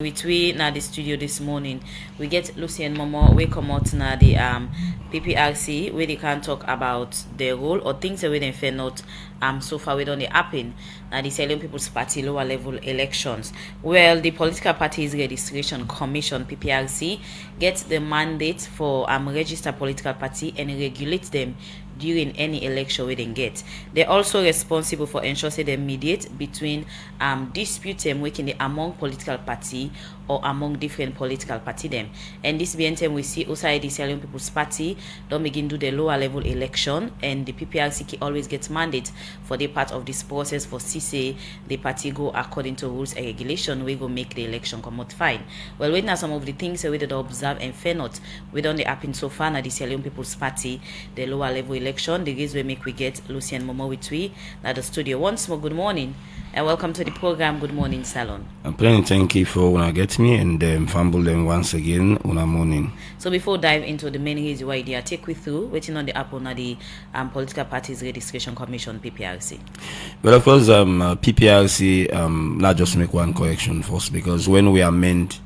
With we na the studio this morning, we get Lucy and Momo. We come out na the PPRC where they can talk about the role or things that we didn't fair not so far we don't happen. Now the Serialized People's Party lower level elections. Well, the Political Parties Registration Commission (PPRC) gets the mandate for register political party and regulate them during any election we then get. They're also responsible for ensuring they mediate between disputes working among political party or among different political party them. And this being time we see outside the Serialized People's Party don't begin do the lower level election, and the PPRC always gets mandate for the part of this process for CC the party go according to rules and regulation. We go make the election come out fine. Well, wait now some of the things we did observe and fair not we don't happen so far now the Serialized People's Party the lower level election. The reason we make we get Lucy and Momo with we at the studio. Once more, good morning and welcome to the program. Good morning, Salon. I'm playing thank you for when I get me and fumble them once again on a morning. So before dive into the main reason why they are take we through waiting on the app on the Political Parties Registration Commission (PPRC). Well, of course, PPRC. Let's just make one correction first, because when we amend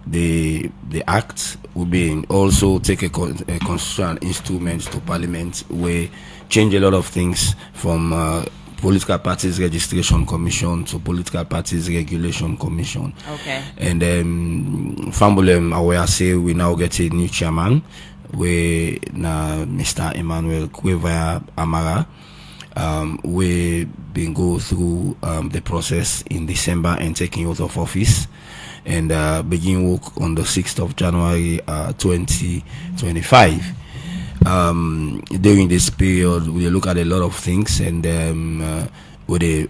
the act, will be also take a constitutional instrument to Parliament, where change a lot of things from Political Parties Registration Commission to Political Parties Regulation Commission. Okay. And Fambulem, I say we now get a new chairman, where Mr. Emmanuel Kwevaya Amara. We been go through the process in December and taking out of office, and begin work on the 6th of January 2025. During this period, we look at a lot of things, and we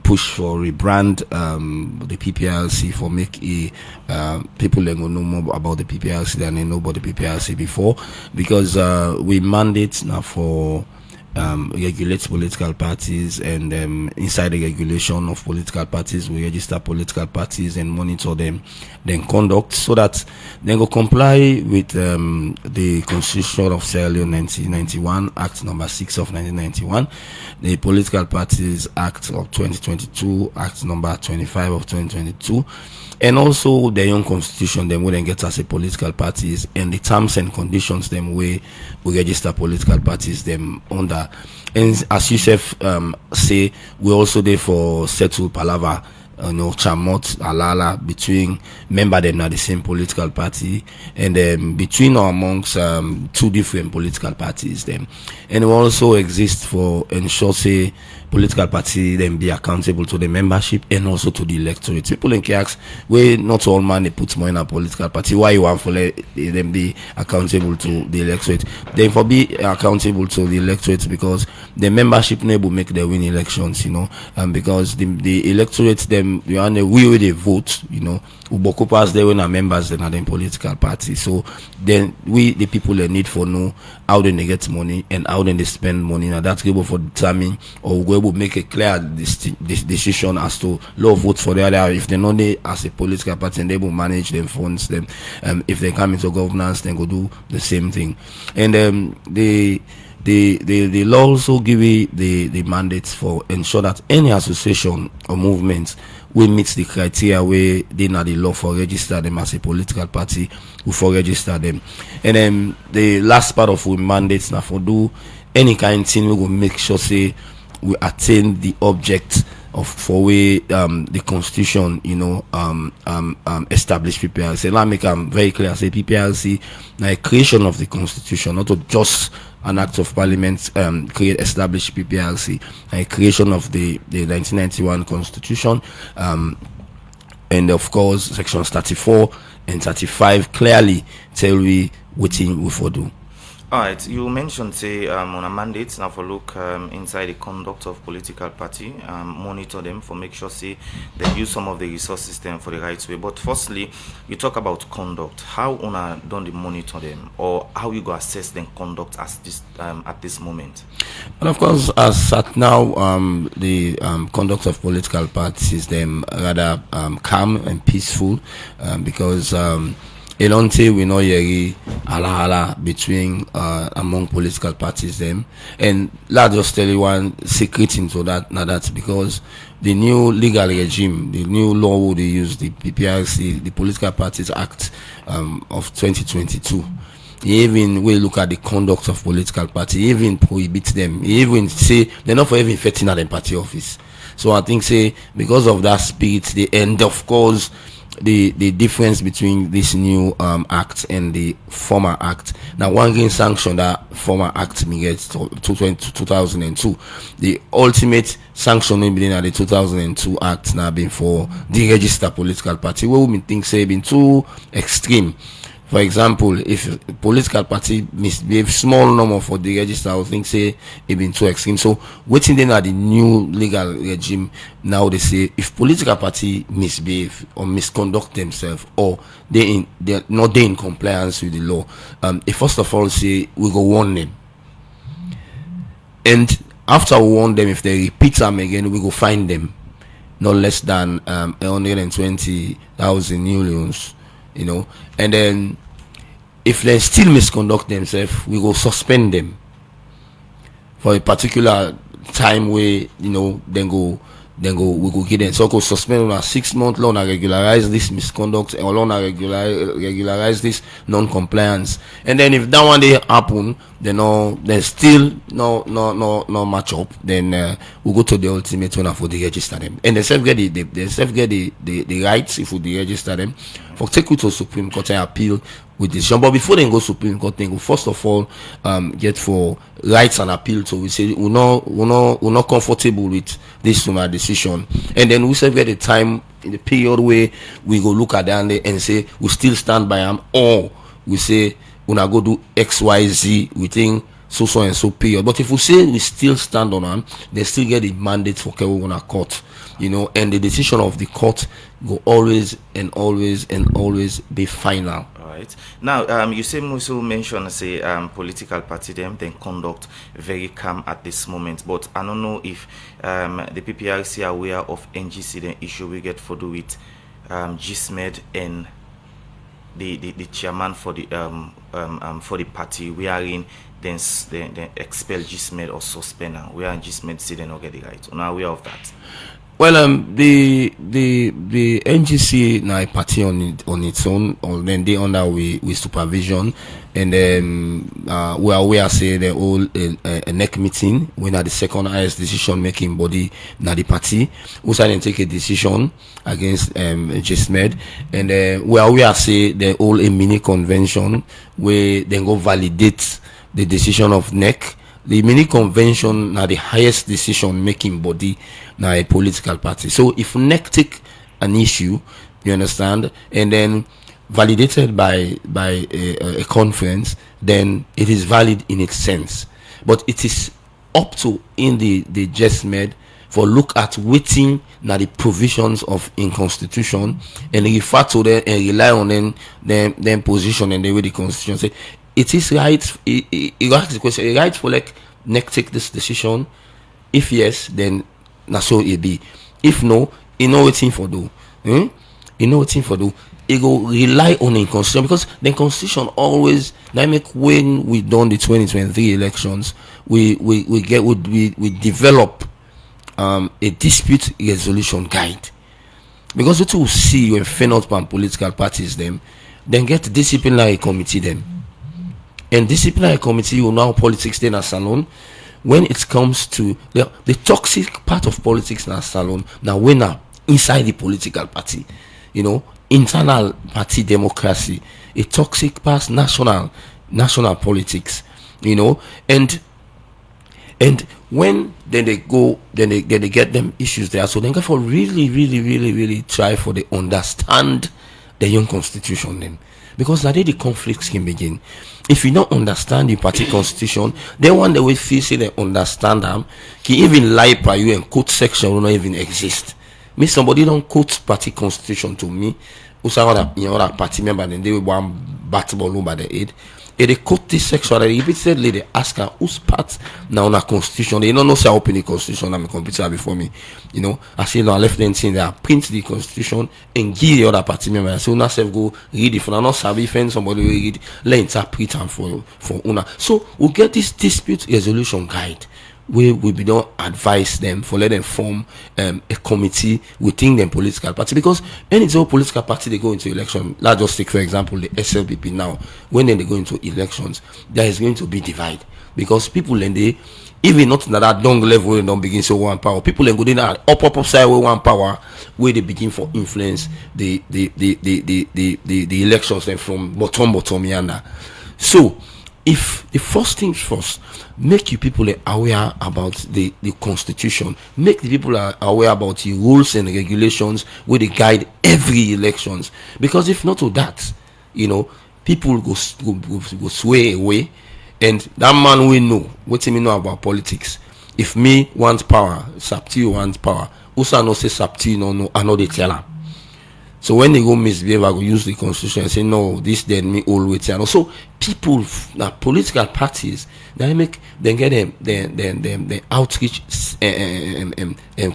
push for rebrand the PPRC for make people that know more about the PPRC than they know about the PPRC before, because we mandate now for regulate political parties, and inside the regulation of political parties, we register political parties and monitor them, then conduct, so that they go comply with the Constitution of Sierra Leone 1991, Act number 6 of 1991, the Political Parties Act of 2022, Act number 25 of 2022, and also their own constitution them wouldn't get as a political parties, and the terms and conditions them way we register political parties them under. And as you say, we also there for settle palaver, chamot alala between member them at the same political party, and between or amongst two different political parties them. And we also exist for ensure say political party then be accountable to the membership and also to the electorate. People in Kiax, where not all man they put more in a political party, why you want for them be accountable to the electorate? They for be accountable to the electorate because the membership never make the win elections, because the electorate them we they vote, Uboko pass they when are members then are the political party. So then we the people they need for know how they get money and how they spend money. Now that's able for determine, or we will make a clear decision as to law vote for the other. If they know they as a political party, and they will manage them funds them. If they come into governance, then go do the same thing. And the law also give the mandates for ensure that any association or movement will meet the criteria where they know the law for register them as a political party, who for register them. And then the last part of we mandates now for do any kind of thing we will make sure say we attain the object of for way the constitution established PPRC. And I make very clear, say PPRC now a creation of the constitution, not just an act of parliament create established PPRC, a creation of the 1991 constitution, and of course sections 34 and 35 clearly tell we what we for do. All right, you mentioned say on a mandate now for look inside the conduct of political party, monitor them for make sure say they use some of the resources them for the right way. But firstly, you talk about conduct. How una don't they monitor them, or how you go assess them conduct as this at this moment? And of course, as at now, the conduct of political parties them rather calm and peaceful, because Elonte we know yeri ala between among political parties them. And let's just tell you one secret into that now that because the new legal regime, the new law they use, the PPRC, the Political Parties Act of 2022. Even we look at the conduct of political party, even prohibit them, even say they're not for even fetting at the party office. So I think say because of that spirit, the end of course the difference between this new act and the former act. Now one can sanction that former act me get to 2002. The ultimate sanction being at the 2002 act now been for deregister political party. What we think say been too extreme. For example, if a political party misbehave small number for the register, I would think say it been too extreme. So waiting then at the new legal regime, now they say if political party misbehave or misconduct themselves or they're not in compliance with the law, if first of all say we go warn them. And after we warn them, if they repeat them again, we go fine them not less than 120,000 new loans. You know, and then if they still misconduct themselves, we will suspend them for a particular time where then we go get them. So go suspend on a 6-month loan and regularize this misconduct or loan and regularize this non-compliance. And then if that one day happen, then still no match up, then we go to the ultimate one for the register them. And they self get the rights if we deregister them for take it to Supreme Court and appeal with decision. But before they go Supreme Court, they go first of all get for rights and appeal. So we say we're not comfortable with this decision, and then we say get the time in the period where we go look at them and say we still stand by them, or we say we not go do XYZ within so and so period. But if we say we still stand on them, they still get the mandate for Kewona court, and the decision of the court go always be final. Right. Now, you say Musu mentioned say political party them then conduct very calm at this moment, but I don't know if the PPRC are aware of NGC the issue we get for do with GSMED and the chairman for the party we are in then expel GSMED or suspend her. We are in GSMED say they not get the right. Are aware of that? Well, the NGC now a party on its own, or then they under with supervision, and we are say the whole a NEC meeting when at the second highest decision making body now the party who then take a decision against GSMED, and we are say the whole a mini convention where then go validate the decision of NEC. The mini convention now the highest decision making body now a political party. So if NEC take an issue, you understand, and then validated by a conference, then it is valid in its sense. But it is up to in the GSMED for look at waiting now the provisions of in constitution and refer to them and rely on them position and the way the constitution say. It is right. You ask the question. Right for like NEC take this decision. If yes, then na so it be. If no, you know waiting for do. You know waiting for do. It go rely on the constitution because the constitution always make when we done the 2023 elections, we develop a dispute resolution guide because what you see when fair not pan political parties them, then get disciplinary committee them. And disciplinary committee will now politics then as salon when it comes to the toxic part of politics in a salon. Now when now inside the political party, internal party democracy, a toxic past national politics, and when then they go then they get them issues there. So then go for really try for the understand the young constitution then. Because that day the conflicts can begin. If you don't understand the party constitution, then one day we feel say they understand them, can even lie by you and quote section will not even exist. Me somebody don't quote party constitution to me, who's another party member, then they will bat ball over the head. They quote this sexuality repeatedly. They ask her whose part now on a constitution. They don't know say open the constitution. I'm a computer before me. You know, I say no left them thing. They print the constitution and give the other party member. I say una self go read it. For now, not sabi find somebody will read. Let interpret and for una. So we get this dispute resolution guide. We be don't advise them for let them form a committee within them political party, because any political party they go into election. Let's just take for example the SLPP now. When they go into elections, there is going to be divide, because people and they even not that down level they don't begin so one power. People and go in up side with one power where they begin for influence the elections then from bottom yonder. So if the first things first, make you people aware about the constitution, make the people aware about the rules and regulations where they guide every elections, because if not to that, you know, people go sway away, and that man will know what he know about politics. If me want power, Sapti wants power, also no say Sapti no, I know they tell him. So when they go misbehave, I go use the constitution and say no, this then me always. And also people, now political parties, they make they get them outreach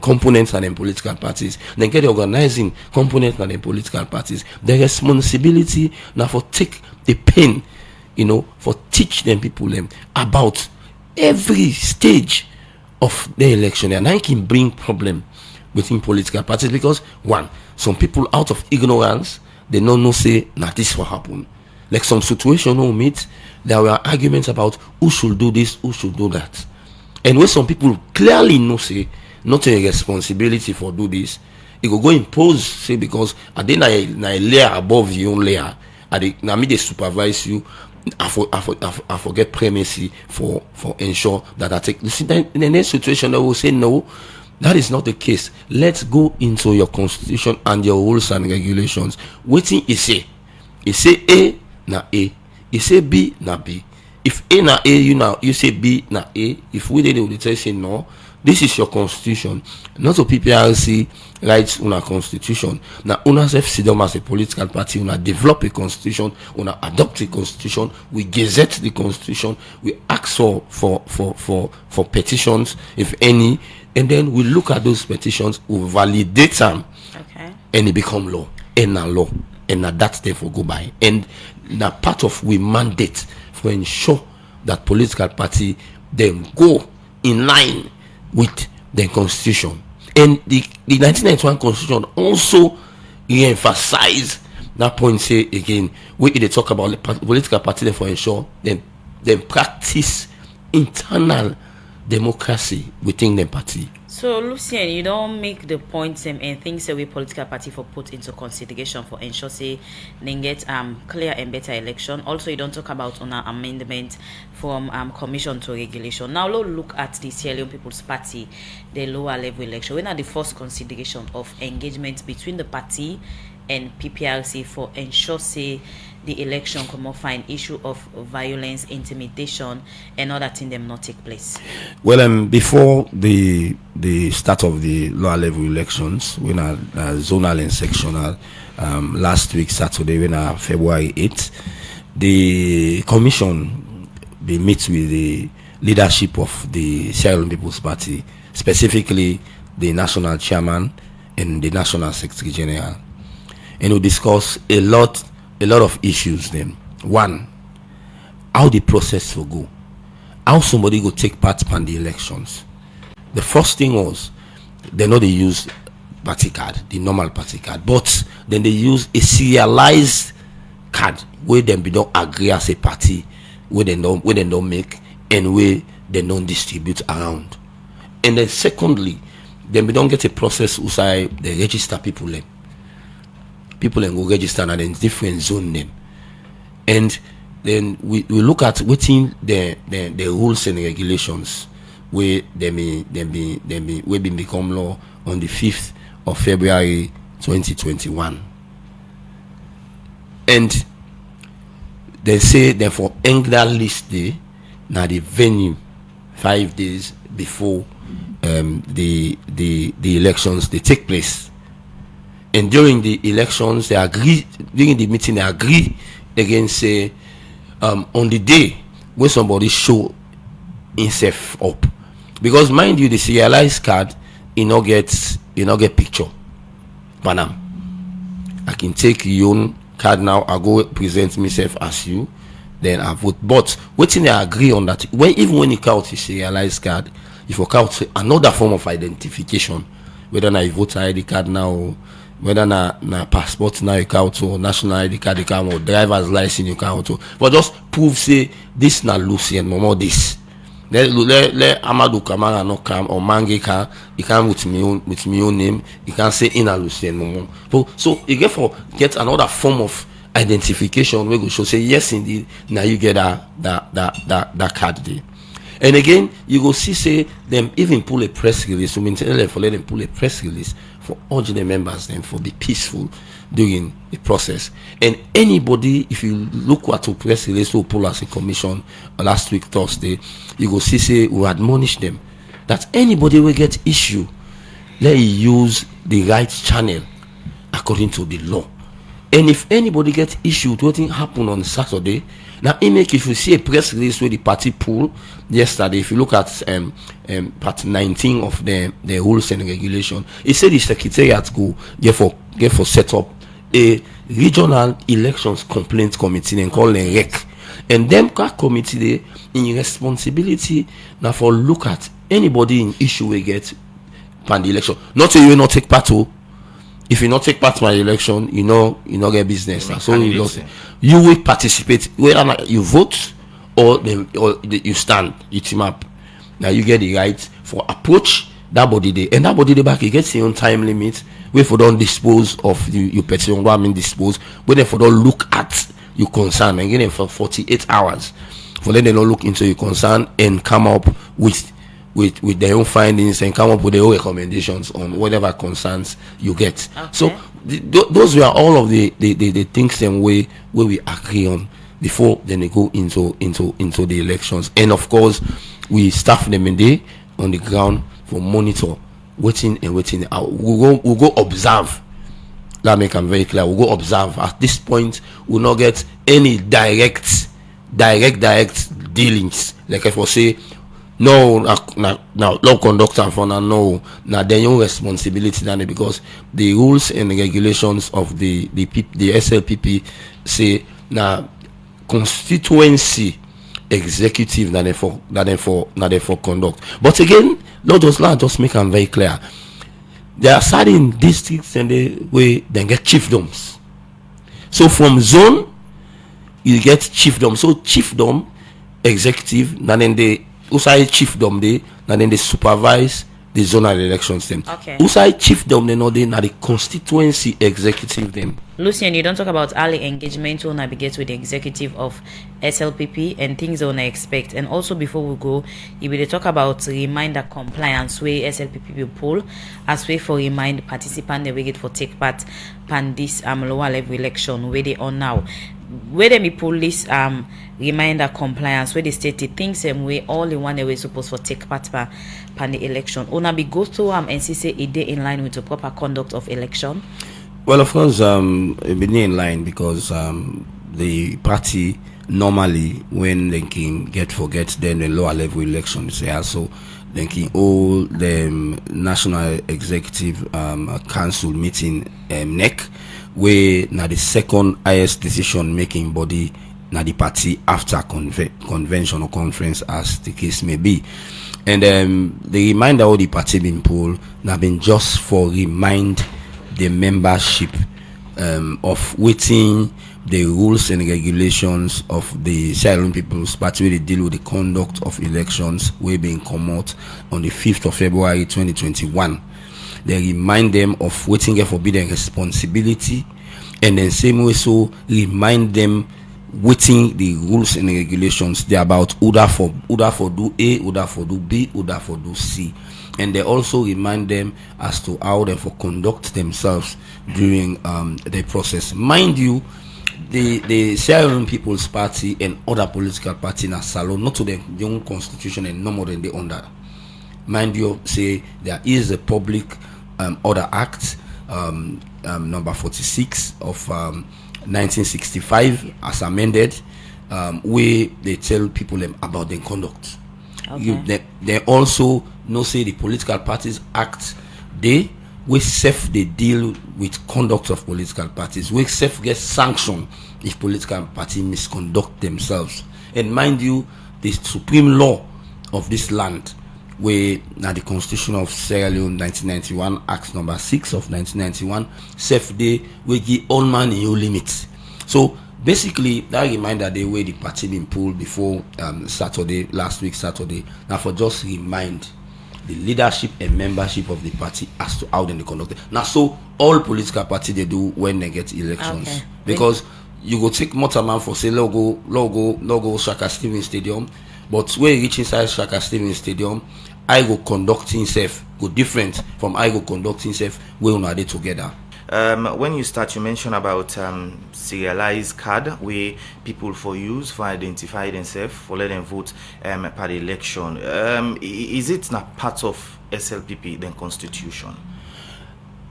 components and them political parties. They get the organizing components and them political parties. The responsibility now for take the pain, you know, for teach them people them about every stage of the election, and I can bring problem within political parties, because one, some people out of ignorance, they don't know say now this will happen. Like some situation we meet, there were arguments about who should do this, who should do that, and when some people clearly know say not a responsibility for do this, it go impose say because I did a layer above your own layer, now me they supervise you. I forget primacy for ensure that I take. In the next situation, they will say no. That is not the case. Let's go into your constitution and your rules and regulations. Waiting is say. It say A na A. It say B na B. If A na A, you say B na A. If we did, they would say no. This is your constitution. Not a PPRC writes on a constitution. Now, una self sit down as a political party. Una develop a constitution. Una adopt a constitution. We gazette the constitution. We ask for petitions, if any, and then we look at those petitions. We validate them, okay, and it become law. And a law, and that's therefore go by. And now part of we mandate for ensure that political party then go in line with the constitution. And the 1991 constitution also re-emphasize that point. Say again, we they talk about the political party for ensure them practice internal democracy within the party. So Lucien, you don't make the points and things that we political party for put into consideration for ensure say they get clear and better election. Also, you don't talk about on an amendment from commission to regulation. Now let's look at the Sierra Leone People's Party, the lower level election. When are the first consideration of engagement between the party and PPRC for ensure say the election come off an issue of violence, intimidation, and other things them not take place? Well, before the start of the lower level elections, when zonal and sectional, last week Saturday, when February 8th, the commission they meet with the leadership of the Sierra Leone People's Party, specifically the national chairman and the national secretary general, and we discuss a lot of issues. Then one, how the process will go, how somebody go take part in the elections. The first thing was they know they use party card, the normal party card, but then they use a serialized card where them be don't agree as a party, where they don't make and where they don't distribute around. And then secondly, then we don't get a process where they register people then. People and go register and then different zone name, and then we look at within the rules and regulations where they become law on the 5th of February 2021, and they say therefore end that list day now the venue 5 days before the elections they take place. And during the elections, during the meeting, they agree again say on the day when somebody show himself up, because mind you, the serialized card you not get picture. Panam, I can take your own card now, I go present myself as you, then I vote. But waiting I agree on that, even when you count the serialized card, if you count another form of identification, whether na voter ID card now, whether na passport now you count, or national ID card you count, or driver's license you count, but just prove say this na Lucien Momo this. Let Amadou Kamara not come, or Mange can he come with me own name, he can say in a Lucien Momo. So you get another form of identification where go show say yes indeed now you get that card there. And again, you go see say them even pull a press release. So for let them pull a press release for urge the members then for be peaceful during the process. And anybody, if you look at the press release we pull as a commission last week Thursday, you go see say we admonish them that anybody will get issue, let use the right channel according to the law. And if anybody get issued, what thing happen on Saturday? Now, if you see a press release where the party pull yesterday, if you look at part 19 of the rules and regulation, it said the secretariat go get for set up a regional elections complaint committee and call a REC. And them committee they in responsibility now for look at anybody in issue we get pan the election. Not say you will not take part to. If you not take part in my election, you know get business. So you will participate whether you vote or you stand, you team up. Now you get the right for approach that body day, and that body day back you get your own time limit. Where for don't dispose of your petition, what I mean dispose. Where they for don't look at your concern and get them for 48 hours. For them they don't look into your concern and come up with their own findings and come up with their own recommendations on whatever concerns you get. Okay. So those were all of the things and way where we agree on before then they go into the elections. And of course we staff them in there on the ground for monitor, waiting. We'll go observe. That make them very clear. We'll go observe. At this point we'll not get any direct dealings. Like if I say no, now law conductor for now their own responsibility than it, because the rules and the regulations of the SLPP say now constituency executive that they for conduct. But again, Lord just make them very clear. There are certain districts and they get chiefdoms. So from zone you get chiefdom. So chiefdom executive, and then they Usai chiefdom they, and then they supervise the zonal elections them. Okay. Usai chiefdom they know they na the constituency executive them. Lucien, you don't talk about early engagement when I begin with the executive of SLPP and things on I expect. And also before we go, you will talk about reminder compliance where SLPP will pull as way for remind participant they will get for take part pan this lower level election where they on now. Where they pull this reminder compliance where they stated things and way all in one way supposed for take part pan the election. Ona be go through and see say a day in line with the proper conduct of election. Well, of course, it be in line because the party normally when they can forget then the lower level elections they also they can all the national executive council meeting NEC where now the second highest decision making body now the party after convention or conference as the case may be. And the reminder of the party being pulled now been just for remind the membership of waiting the rules and regulations of the Sierra People's Party where they deal with the conduct of elections way being come out on the 5th of February 2021. They remind them of waiting for forbidden responsibility, and then same way so remind them waiting the rules and regulations they about Uda for do A, Uda for do B, Uda for do C. And they also remind them as to how they for conduct themselves during the process. Mind you, the Sierra Leone People's Party and other political parties in Salon, not to the young constitution and no more than the under. Mind you, say there is a public order act number 46 of 1965 as amended, where they tell people them about their conduct. Okay. They also know say the Political Parties Act, they deal with conduct of political parties. We self get sanctioned if political parties misconduct themselves. And mind you, the supreme law of this land, where now the Constitution of Sierra Leone 1991, Act number 6 of 1991, self day we give all man in your limits. So basically, that reminder the way the party been pulled before last week Saturday. Now for just remind the leadership and membership of the party as to how they conduct it. Now, so all political parties they do when they get elections, Okay. because you go take Motorman for say logo Shaka Stevens Stadium, but when you reach inside Shaka Stevens Stadium, I go conducting self go different from I go conducting self where we are there together. When you start, you mentioned about serialized card where people for use for identify themselves for let them vote per the election. Is it not part of SLPP then constitution?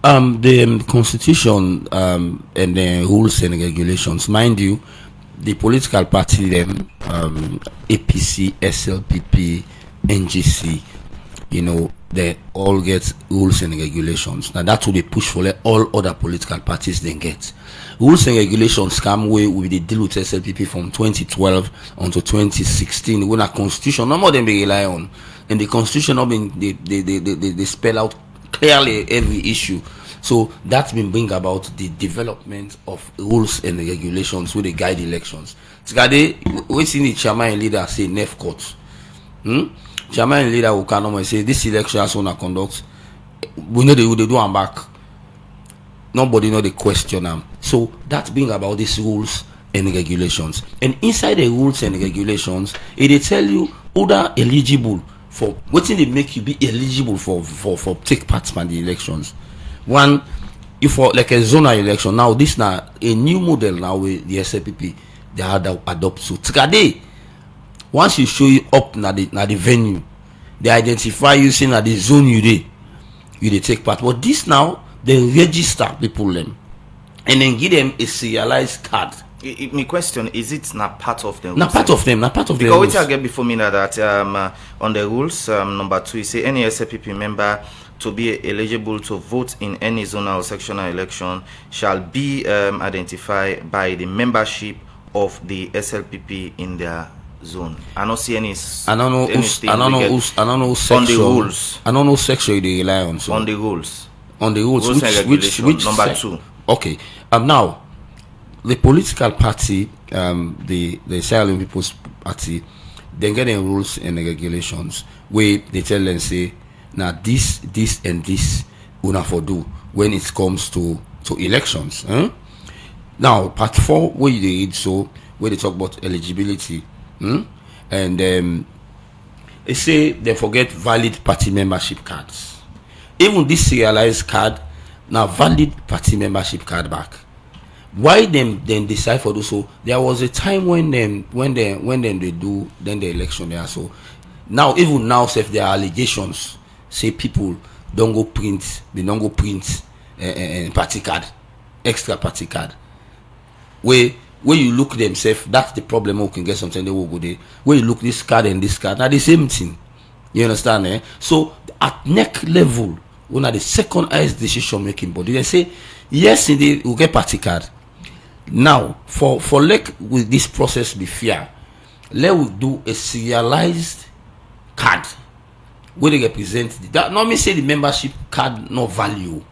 The constitution and the rules and regulations, mind you, the political party them APC, SLPP, NGC, they all get rules and regulations. Now that's what they push for, like all other political parties then get. Rules and regulations come way with the deal with SLPP from 2012 until 2016. When a constitution, no more than they rely on. And the constitution, they spell out clearly every issue. So that's been bring about the development of rules and regulations where they guide elections. Today, we see the chairman and leader say NEF court. Chairman and leader who can normally say this election has on a conduct. We know they do them back. Nobody know the question them. So that's being about these rules and regulations. And inside the rules and regulations, they tell you who are eligible for what they make you be eligible for take part in the elections. One, if for like a zonal election, now this now a new model now with the SLPP they had to adopt. So today, once you show you up na the venue, they identify you saying that the zone you take part. But this now they register people them and then give them a serialized card. My question is, it not part of them? Not part of them. Because what I get before me now that on the rules number 2, you say any SLPP member to be eligible to vote in any zonal or sectional election shall be identified by the membership of the SLPP in their zone. I don't see any. I don't know section. On the rules. I don't know section they rely on. So. On the rules. On the rules. Which number 2? Okay. Now, the political party, the Sierra Leone People's Party, they get in rules and regulations where they tell them say, now this and this una for do when it comes to elections. Now part 4 where they read so where they talk about eligibility, and they say they forget valid party membership cards. Even this serialized card now valid party membership card back. Why them then decide for do so? There was a time when they do then the election there. So now even now if there are allegations say people they don't go print party card, extra party card. Where you look themselves, that's the problem. We can get something they will go there. Where you look this card and this card, now the same thing. You understand? Eh? So at neck level, when are the second highest decision making body, they say yes, indeed, we'll get party card. Now for like with this process be fair, let we do a serialized card where they represent that. Not me say the membership card no value.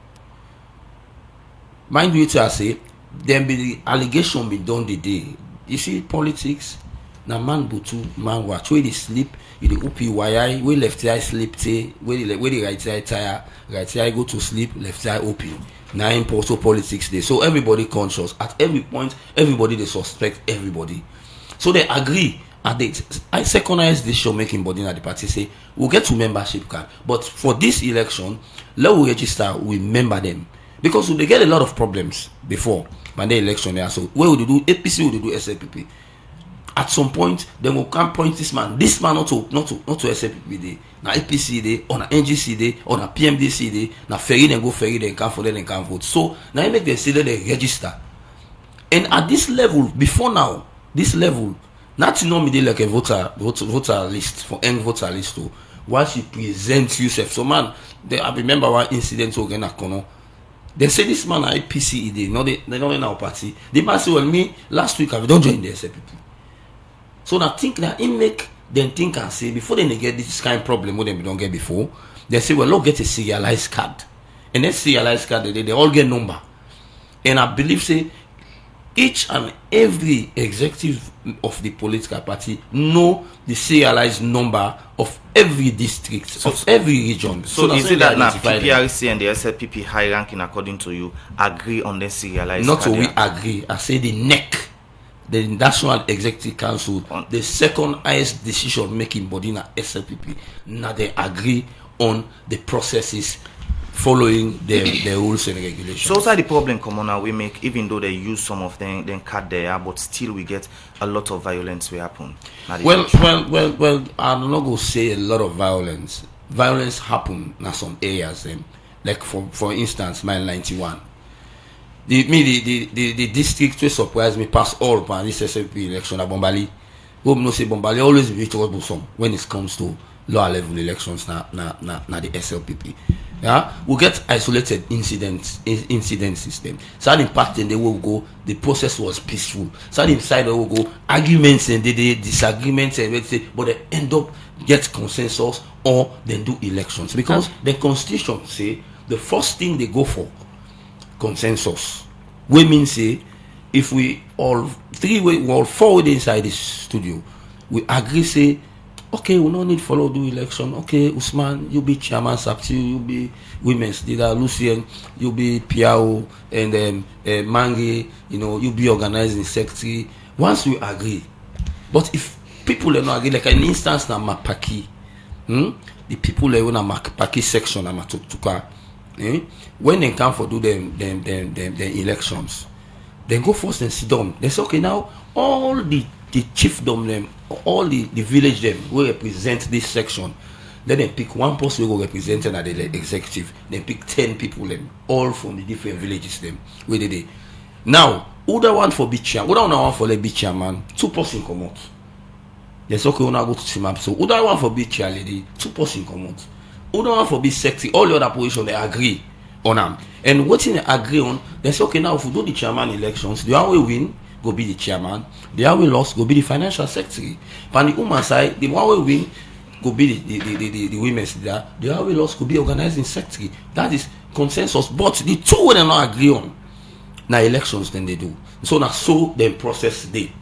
Mind you, I say then be the allegation be done the day. You see politics. Now man butu man watch where they sleep. You the OPYI where left eye sleep say where the right eye tire right eye go to sleep left eye open. Now in politics day. So everybody conscious at every point. Everybody they suspect everybody. So they agree. At the second highest decision making body at the party say we'll get to membership card, but for this election let we register we member them because they get a lot of problems before when the election there. So where would you do APC, would you do SLPP? At some point they will come point this man not to SLPP day, now APC day or na NGC day or na PMDC day, now ferry then go ferry then come for then can vote. So now you make them say that they register. And at this level, before now, this level, not normally like a voter list for any voter list. So once you present yourself, so man, I remember one incident again at Kono. They say this man at PCE, they not in our party. They must say, well, me last week I don't join the SLPP. So I think that it make them think and say before they get this kind of problem what they don't get before, they say, well, look, get a serialized card. And that serialized card, they all get number. And I believe say each and every executive of the political party know the serialized number of every district, of every region. So is it that now PPRC and the SLPP high ranking, according to you, agree on the serialized not card? So we agree. I say the NEC, the National Executive Council, the second highest decision making body in SLPP. Now they agree on the processes following the rules and regulations. So also the problem common we make, even though they use some of them cut there, but still we get a lot of violence will happen. Well, I'm not gonna say a lot of violence. Violence happen in some areas. Like for instance, mile 91. The district will surprise me past all upon this SLP election at Bombali. We know say Bombali always be troublesome when it comes to lower level elections na the SLPP. Yeah, we get isolated incident system. Some impact and they will go. The process was peaceful. Some inside they will go arguments and they disagreements and but they end up get consensus or then do elections because the constitution say the first thing they go for consensus. We mean say if we all four inside this studio, we agree say. Okay, we don't need follow do election. Okay, Usman, you be chairman, Sapti, you be women's leader, Lucien, you be Piao, and then Mangi, you be organizing secretary. Once we agree, but if people are not agree, like an instance na Mapaki, the people that want a Mapaki section na Matutuka, when they come for do them elections, they go first and sit down. They say, okay, now all the chiefdom them, all the village them will represent this section. Then they pick one person who will represent at the executive. They pick 10 people them, all from the different villages them. Where they now who the one for be chairman, who the one for the be chairman, 2 person come out. Yes, okay, we now go to Simap. So who the one for be chair lady, 2 person come out. Who the one for be secretary, all the other position they agree on them. And what they agree on, they say okay now if we do the chairman elections, the one we win go be the chairman, the one we lost go be the financial secretary. On the woman side, the one we win go be the women's leader, the one we lost go be organizing secretary. That is consensus. But the two will not agree on now elections then they do. So now so then process they.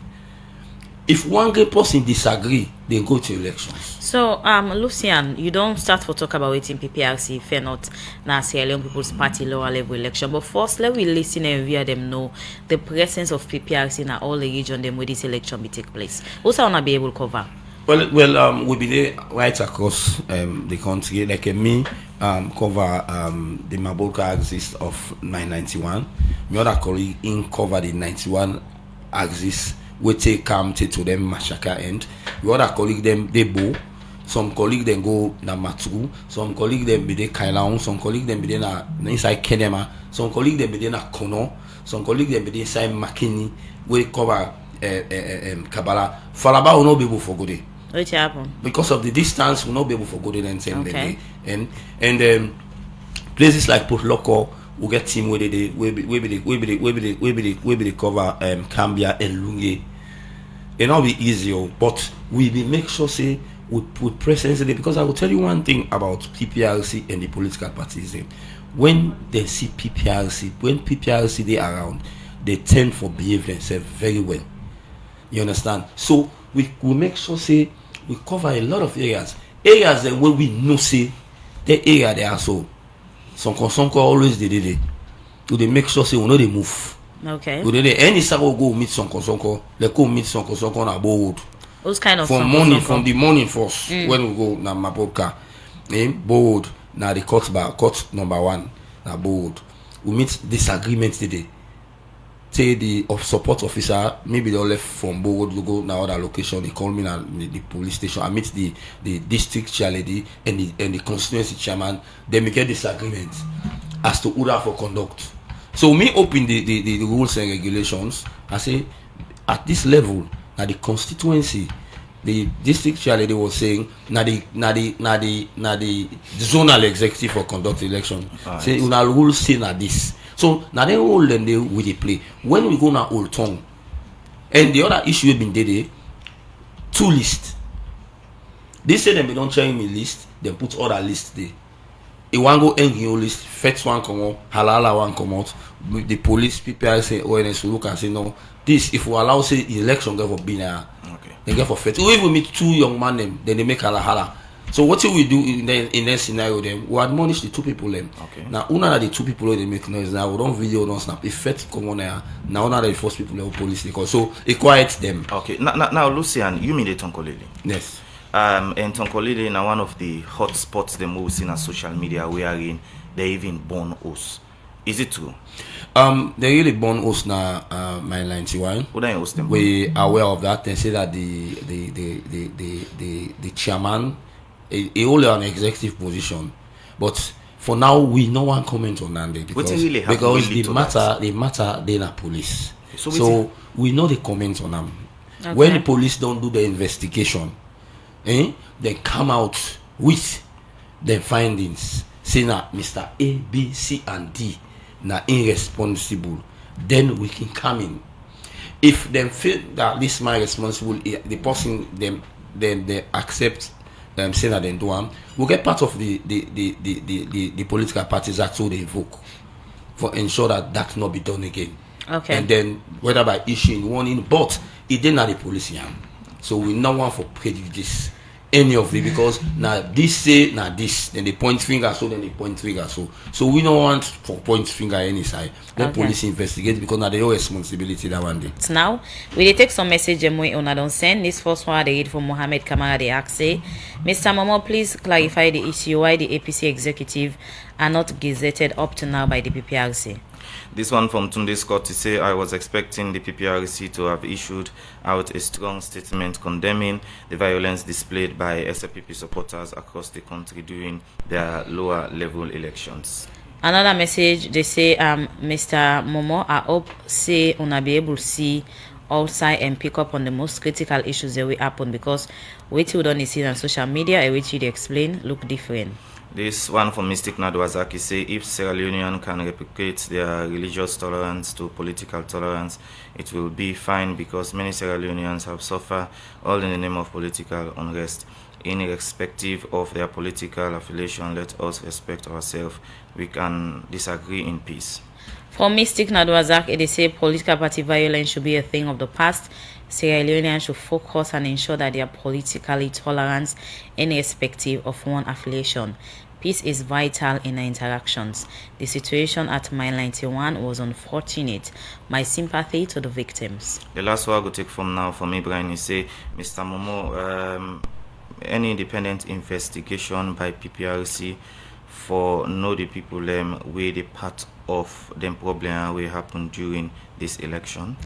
If one great person disagree, they go to elections. So, Lucian, you don't start for talk about waiting PPRC, fair not, now Sierra Leone People's Party lower level election. But first, let we listen and hear them know the presence of PPRC in all the region them where this election will take place. Also, I want to be able to cover. Well, we'll be there right across the country. Like me, cover the Maboka axis of 991. My other colleague in cover the 91 axis. We take to them Mashaka end. The other colleague them they bow. Some colleague then go na Matu. Some colleague them be they Kailaon. Some colleague them be they na inside Kenema. Some colleague them be they na Kono. Some colleague them be they inside Makini. We cover Kabbalah. Falaba will not be able for go there. What happened? Because of the distance, will not be able for go there and same day. And places like Port Loco. We get team where they we be the cover Cambia and Lunge. It not be easier, but we be make sure say we put presence in it because I will tell you one thing about PPRC and the political parties. When they see PPRC, when PPRC they around, they tend for behave themselves very well. You understand? So we make sure say we cover a lot of areas that where we know say the area they are so. Some always did it. Do they make sure say we know they move? Okay. Do they any sabo go meet some they go meet some on a board. Those kind of from the morning first when we go na Maboka. Board na the court number 1 na board. We meet disagreement today. Say the support officer maybe they left from board to go now other location. They call me na the police station. I meet the district chair lady and the constituency chairman. Then we get disagreement as to who for conduct. So me open the rules and regulations I say at this level, now the constituency, the district chair lady was saying, now the zonal executive for conduct election. Right. Say una rule say na this. So now they all them they with the play. When we go now Old Town, and the other issue been there, 2 lists. They say them they don't change me list, then put other list there. It one go NGO list, Fet one come out, Halala one come out. The police, PPRC, ONS will look and say no. This if we allow say election go for binary, okay, they go for Fet. We even meet 2 young men them, then they make hala. So what will we do in that scenario? Then we admonish the 2 people them. Okay. Now una are the 2 people they make noise. Now we don't video, don't snap. If Fet come on there, now una are the first people that police they call. So it quiets them. Okay. Now Lucian, you mean the Tonkolili? Yes. And Tonkolili now one of the hot spots them we see on social media wherein they even born us. Is it true? They really born us now my 91. What are you host them? We are aware of that and say that the chairman he only an executive position. But for now we no one comment on that because the matter they na police. So we know the comment on them. Okay. When the police don't do the investigation, they come out with the findings say that Mr. A, B, C, and D na irresponsible, then we can come in. If them feel that this man responsible, the person then they accept them say that they do them, we'll get part of the political parties that so they invoke for ensure that not be done again. Okay. And then whether by issuing warning, but it did not the police here. So we no want for prejudice any of it because now this say now this, then they point finger so, then they point finger so. So we don't want for point finger any side. Then police investigate because now they have responsibility that one day. Now we take some message and we don't send. This first one they read from Mohammed Kamara. They ask say, Mr. Momo, please clarify the issue why the APC executive are not gazetted up to now by the PPRC. This one from Tunde Scott to say, I was expecting the PPRC to have issued out a strong statement condemning the violence displayed by SLPP supporters across the country during their lower level elections. Another message, they say, Mr. Momo, I hope say una be able to see outside and pick up on the most critical issues that will happen because what you don't see on social media and what you explain look different. This one from Mystic Nadwazaki say if Sierra Leonean can replicate their religious tolerance to political tolerance, it will be fine because many Sierra Leoneans have suffered all in the name of political unrest. Irrespective of their political affiliation, let us respect ourselves. We can disagree in peace. For Mystic Nadwazaki, they say political party violence should be a thing of the past. Sierra Leoneans should focus and ensure that they are politically tolerant irrespective of one affiliation. Peace is vital in our interactions. The situation at Mile 91 was unfortunate. My sympathy to the victims. The last one I will take from now from Ibrahim is say, Mr. Momo, any independent investigation by PPRC for know the people where the part of them problem will happen during this election.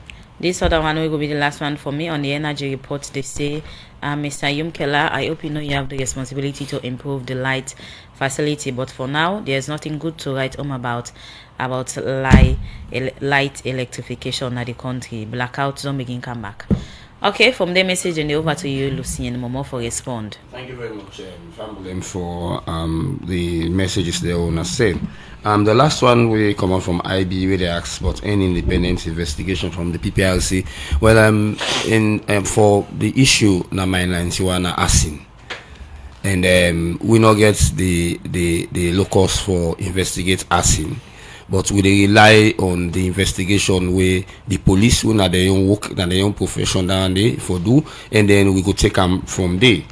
This other one will be the last one for me. On the energy report, they say, Mr. Yumkela, I hope you know you have the responsibility to improve the light facility, but for now, there's nothing good to write home about light electrification in the country. Blackouts don't begin come back. Okay, from the message and over to you, Lucien Momo, for respond. Thank you very much, Famblem, for the messages they want to say. The last one we come out from IB where they ask about any independent investigation from the PPRC. Well, for the issue na my 91 asking, and we not get the locus for investigate asking. But we rely on the investigation where the police who na their own work, na their own profession down there for do, and then we could take them from there.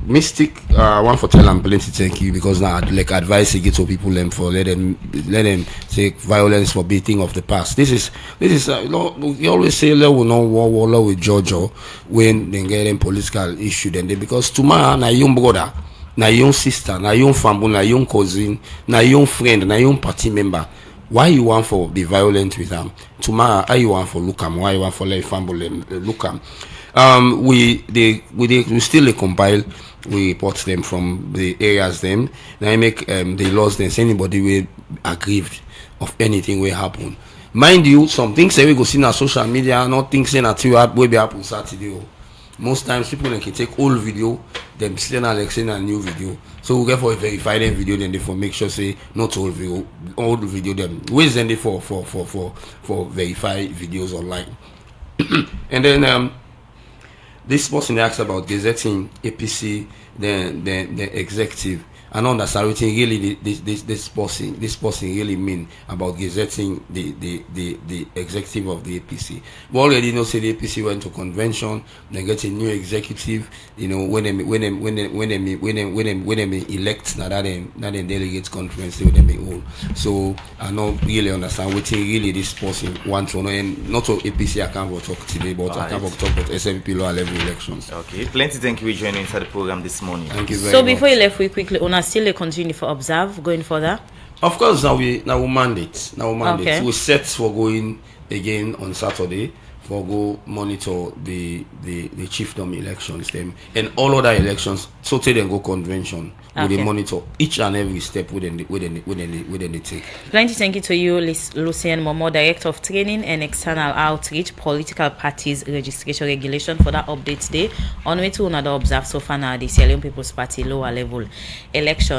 Mystic, I want to tell them plenty thank you because now like advice you get to people them for let them take violence for beating of the past. This is we always say let we know war with Georgia when they get in political issue then they because tomorrow na young brother. Na your sister, na your family, na your cousin, na your friend, na your party member. Why you want for be violent with them? Tomorrow, how you want for look am? Why you want for let family look am? We still compile. We report them from the areas them. Now I make the laws then. Anybody will aggrieved of anything will happen. mind you, some things say we go see na social media, not things say na till we be happen Saturday. Most times people can take old video, them still na like saying a new video. So we get for verify them video, then they for make sure say not old video them. Ways then they for verify videos online. And then this person asked about gazetting APC, the executive. I don't understand what really this person really mean about gazetting the executive of the APC. We already know say the APC went to convention, they get a new executive. You know when they elect now that then delegates conference with them all. So I don't really understand what really this person wants to know, and not to APC I can't talk today, but I can't talk about SLPP lower level elections. Okay, plenty. Thank you for joining inside the program this morning. Thank you very much. So before you left, we quickly still continue for observe going further. Of course, now we mandate. Okay. We set for going again on Saturday for go monitor the chiefdom elections them and all other elections. So they then go convention. Okay. We monitor each and every step within the take. Plenty thank you to you, Leone Momo, Director of Training and External Outreach, Political Parties Registration Regulation, for that update today on way to another observe so far now the Sierra Leone People's Party lower level election.